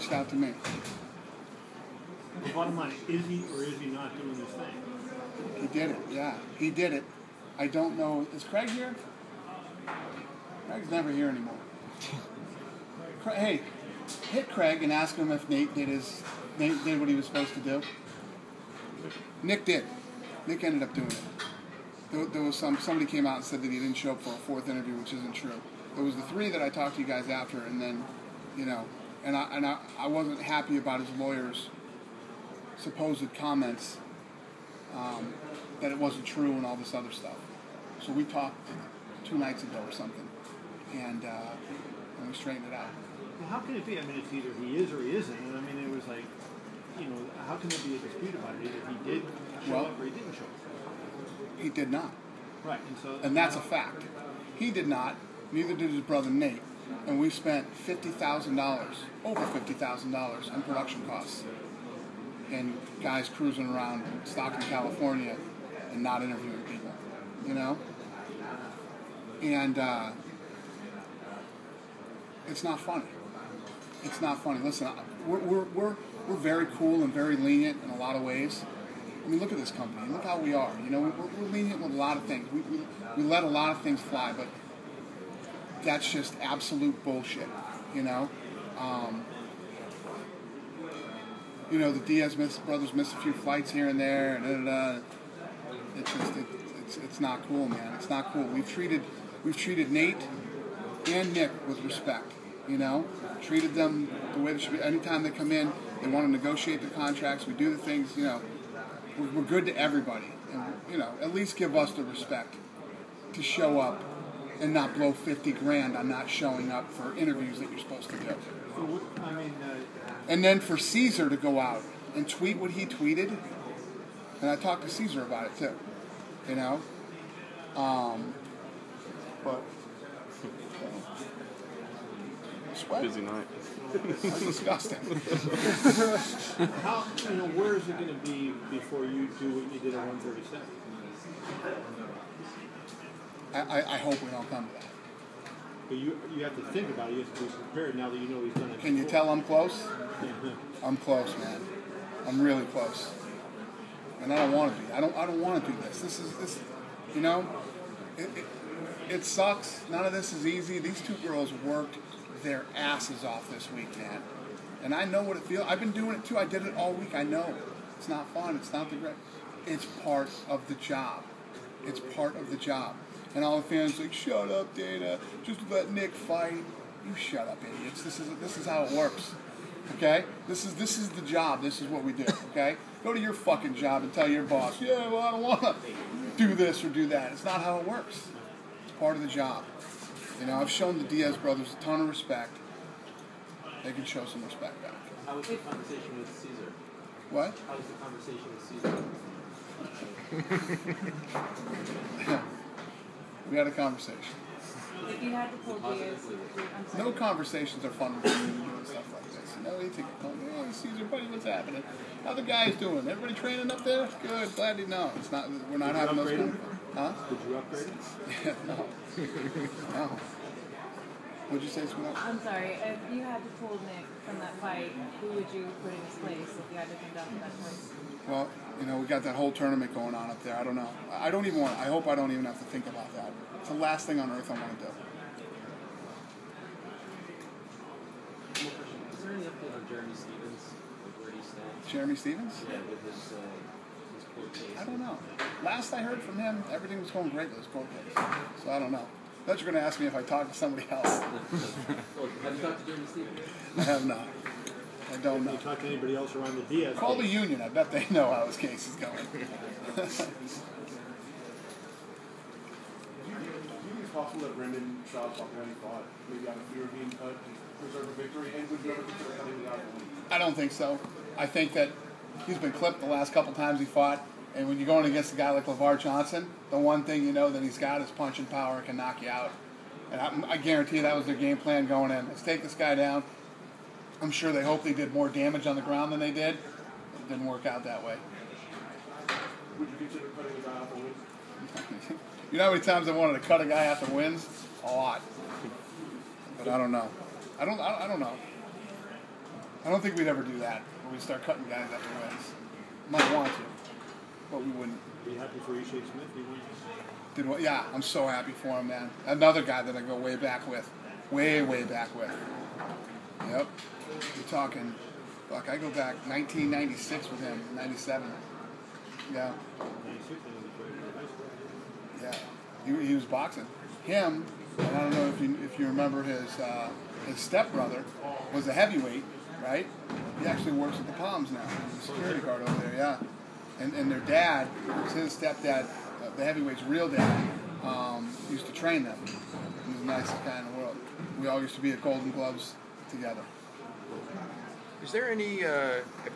reached out to me. The bottom line, is he or is he not doing this thing? He did it, yeah. He did it. I don't know. Is Craig here? Craig's never here anymore. Hey, hit Craig and ask him if Nate did what he was supposed to do. Nick did. Nick ended up doing it. There was somebody came out and said that he didn't show up for a fourth interview, which isn't true. There was the three that I talked to you guys after, and then, and I wasn't happy about his lawyer's supposed comments that it wasn't true and all this other stuff. So we talked 2 nights ago or something, and we straightened it out. Well, how can it be? I mean, it's either he is or he isn't. And I mean, it was like, how can there be a dispute about it? Either he did show up or he didn't show up. He did not. Right, and that's a fact. He did not. Neither did his brother Nate. And we spent $50,000, over $50,000 on production costs. And guys cruising around Stockton, California, and not interviewing people, And it's not funny. It's not funny. Listen, we're very cool and very lenient in a lot of ways. I mean, look at this company. Look how we are. We're lenient with a lot of things. We let a lot of things fly, but that's just absolute bullshit. The Diaz brothers missed a few flights here and there, and it's not cool, man. It's not cool. We've treated Nate and Nick with respect. Treated them the way they should be. Anytime they come in, they want to negotiate the contracts. We do the things. We're good to everybody, and at least give us the respect to show up and not blow $50,000 on not showing up for interviews that you're supposed to do. And then for Caesar to go out and tweet what he tweeted, and I talked to Caesar about it too, but sweat. Busy night. That's disgusting. How where is it going to be before you do what you did at 137? I hope we don't come to that. But you have to think about it. You have to be prepared now that you know he's done it. Can you tell I'm close? I'm close, man. I'm really close. And I don't want to be. I don't want to do this. This. It sucks. None of this is easy. These two girls worked their asses off this week, man. And I know what it feels. I've been doing it too. I did it all week. I know. It's not fun. It's not the great. It's part of the job. It's part of the job. And all the fans like, shut up, Dana. Just let Nick fight. You shut up, idiots. This is how it works. Okay? This is the job. This is what we do. Okay? Go to your fucking job and tell your boss, yeah, well, I don't want to do this or do that. It's not how it works. It's part of the job. I've shown the Diaz brothers a ton of respect. They can show some respect back. How was the conversation with Caesar? What? How was the conversation with Caesar? We had a conversation. If you had to pull Diaz, I'm sorry. No conversations are fun with you and stuff like this. You think, hey, Caesar, buddy, what's happening? How the guys doing? Everybody training up there? Good. Glad to know. It's not. We're not having those. Huh? Did you upgrade it? Yeah, no. No. What'd you say, sweetheart? I'm sorry. If you had to pull Nick from that fight, who would you put in his place if you had to conduct that choice? Well, we got that whole tournament going on up there. I don't know. I hope I don't even have to think about that. It's the last thing on earth I want to do. Is there any update on Jeremy Stevens? Like where he stands? Jeremy Stevens? Yeah, with his court case. I don't know. Last I heard from him, everything was going great with his court case. So I don't know. I thought you were going to ask me if I talked to somebody else. Well, have you talked to Jeremy Stevens? I have not. I don't know. Have you talked to anybody else around the Diaz? Call the union. I bet they know how his case is going. Possible that Brendan shot something when he fought, maybe out of fear of being cut, preserve a victory, and would you ever consider cutting it out? I don't think so. I think that he's been clipped the last couple times he fought, and when you're going against a guy like LeVar Johnson, the one thing that he's got is punching power, can knock you out. And I guarantee that was their game plan going in. Let's take this guy down. I'm sure they hope they did more damage on the ground than they did. It didn't work out that way. Would you consider cutting it out after wins? You know how many times I wanted to cut a guy after wins? A lot. But I don't know. I don't know. I don't think we'd ever do that, where we start cutting guys after wins. Might want to, but we wouldn't. Are you happy for Ishaq Smith? He won. Did what? Yeah, I'm so happy for him, man. Another guy that I go way back with. Way back with. Yep. You're talking, fuck, I go back 1996 with him, 97. Yeah. 96, and he was playing in high school. Yeah. He was boxing. Him, and I don't know if you remember his stepbrother was a heavyweight, right? He actually works at the Palms now. He's a security guard over there, yeah. And their dad, his stepdad, the heavyweight's real dad, used to train them. He was the nicest guy in the world. We all used to be at Golden Gloves together. Is there any,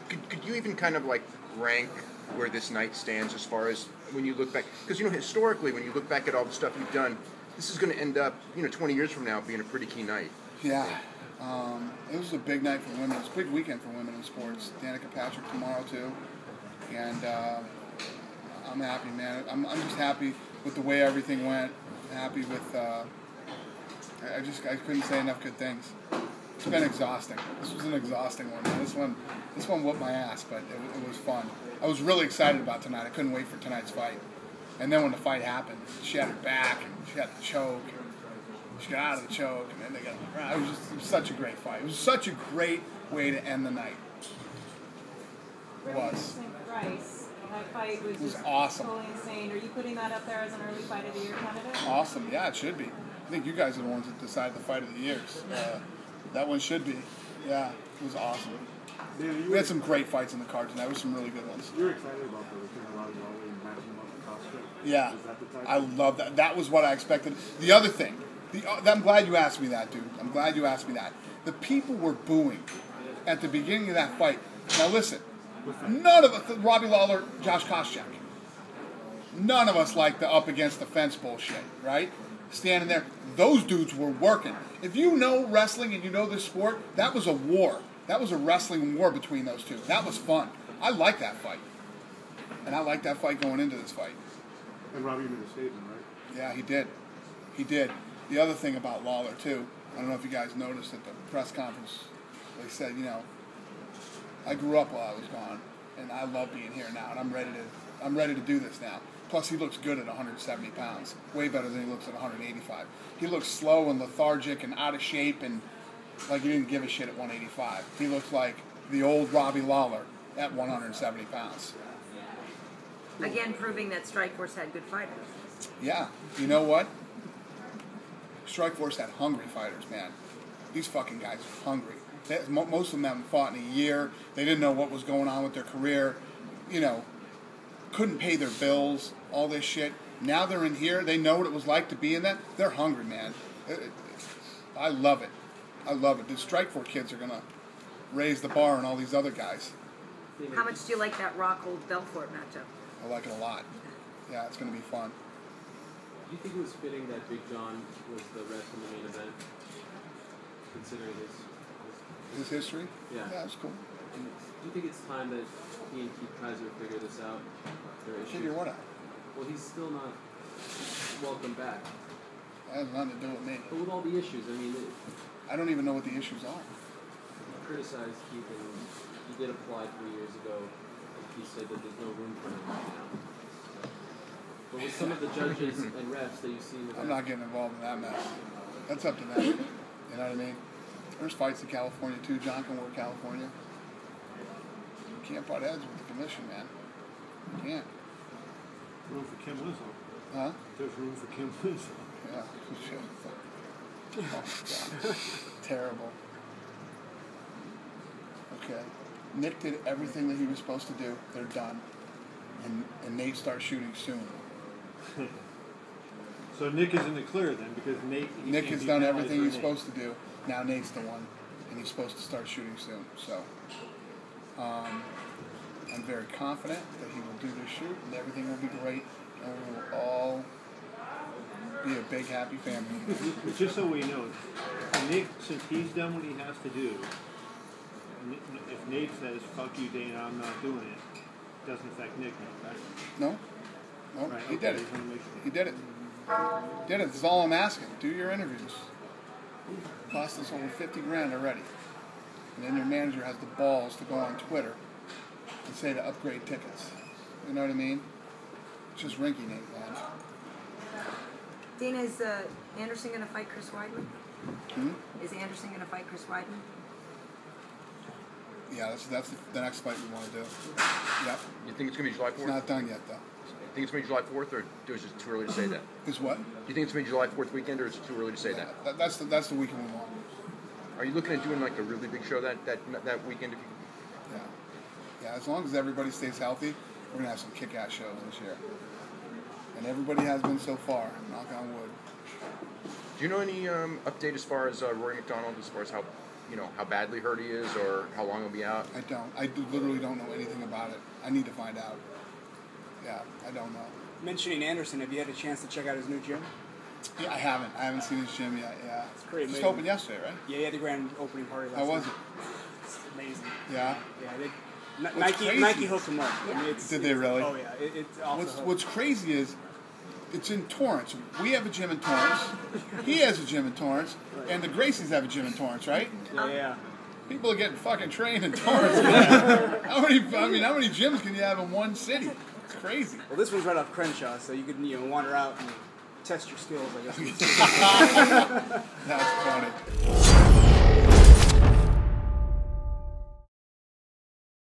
could you even kind of like rank where this night stands as far as when you look back? Because, historically, when you look back at all the stuff you've done, this is going to end up, 20 years from now being a pretty key night. Yeah. It was a big night for women. It's a big weekend for women in sports. Danica Patrick tomorrow, too. And I'm happy, man. I'm just happy with the way everything went. Happy with, I couldn't say enough good things. It's been exhausting. This was an exhausting one, man. This one whooped my ass, but it was fun. I was really excited about tonight. I couldn't wait for tonight's fight. And then when the fight happened, she had her back, and she had the choke, and she got out of the choke, and then they got on the ground. It was such a great fight. It was such a great way to end the night. It was. Rice. That fight was just awesome. totally insane. Are you putting that up there as an early fight of the year candidate? Awesome. Yeah, it should be. I think you guys are the ones that decide the fight of the years. That one should be. Yeah, it was awesome. Dan, We had some great fights in the card tonight. There were some really good ones. You're excited about the return of Robbie Lawler and matching him up with Costa? Yeah, Is that the type I love that. That was what I expected. The other thing, I'm glad you asked me that, dude. I'm glad you asked me that. The people were booing at the beginning of that fight. Now listen, none of us, Robbie Lawler, Josh Koscheck, none of us like the up against the fence bullshit, right? Standing there. Those dudes were working. If you know wrestling and you know this sport, that was a war. That was a wrestling war between those two. That was fun. I like that fight. And I like that fight going into this fight. And Robbie made a statement, right? Yeah, he did. He did. The other thing about Lawler, too, I don't know if you guys noticed at the press conference, they said, I grew up while I was gone, and I love being here now, and I'm ready to do this now. Plus, he looks good at 170 pounds, way better than he looks at 185. He looks slow and lethargic and out of shape and like he didn't give a shit at 185. He looks like the old Robbie Lawler at 170 pounds. Again, proving that Strikeforce had good fighters. Yeah, you know what? Strikeforce had hungry fighters, man. These fucking guys are hungry. Most of them haven't fought in a year. They didn't know what was going on with their career. Couldn't pay their bills, all this shit. Now they're in here. They know what it was like to be in that. They're hungry, man. I love it. I love it. The Strikeforce kids are going to raise the bar on all these other guys. How much do you like that Rockhold-Belfort matchup? I like it a lot. Yeah, it's going to be fun. Do you think it was fitting that Big John was the ref in the main event, considering His history? Yeah. Yeah, it's cool. And do you think it's time that he and Keith Kaiser figure this out? Figure what out? Well, he's still not welcome back. That has nothing to do with me. But with all the issues, I don't even know what the issues are. he criticized Keith, and he did apply 3 years ago. He said that there's no room for him right now. But with some of the judges and refs that you see in the I'm not getting involved in that mess. That's up to them. You know what I mean? There's fights in California, too. John can work California. You can't butt heads with the commission, man. You can't. Room for Kim Winslow. Huh? There's room for Kim Winslow. Yeah. Oh, God. Terrible. Okay. Nick did everything that he was supposed to do. They're done. And Nate starts shooting soon. So Nick is in the clear then, because Nick has done everything he's supposed to do. Now Nate's the one, and he's supposed to start shooting soon. So I'm very confident that he will do this shoot, and everything will be great, and we will all be a big happy family. But just so we know, Nick, since he's done what he has to do, if Nate says, fuck you, Dana, I'm not doing it, doesn't affect Nick, right? No, Right, he okay, did it. just wanna make sure. He did it. Did it. That's all I'm asking. Do your interviews. Cost us over $50,000 already. and then your manager has the balls to go on Twitter and say to upgrade tickets. You know what I mean? It's just rinky-dink, man. Dana, is Anderson going to fight Chris Weidman? Is Anderson going to fight Chris Weidman? Yeah, that's the next fight we want to do. Yep. You think it's going to be July 4th? It's not done yet, though. You think it's going to be July 4th, or is it too early to say that? Is what? Do you think it's going to be July 4th weekend, or is it too early to say that? That's the weekend we want. Are you looking at doing like a really big show that weekend? If you... Yeah, as long as everybody stays healthy, we're going to have some kick-ass shows this year. And everybody has been so far, knock on wood. Do you know any update as far as Rory McDonald, as far as how badly hurt he is, or how long he'll be out? I don't. I literally don't know anything about it. I need to find out. Yeah, I don't know. Mentioning Anderson, have you had a chance to check out his new gym? Yeah, I haven't. I haven't seen his gym yet. Yeah, It's pretty just amazing. opened yesterday, right? Yeah, he had the grand opening party last How was night. it? It's amazing. Yeah. Yeah, What's crazy- Nike hooked him up. I mean, Did they really? Oh yeah, it's awesome. What's crazy is it's in Torrance. We have a gym in Torrance. He has a gym in Torrance, and the Gracies have a gym in Torrance, right? Yeah. People are getting fucking trained in Torrance. how many gyms can you have in one city? It's crazy. Well, this one's right off Crenshaw, so you could wander out and test your skills, I guess. That's funny.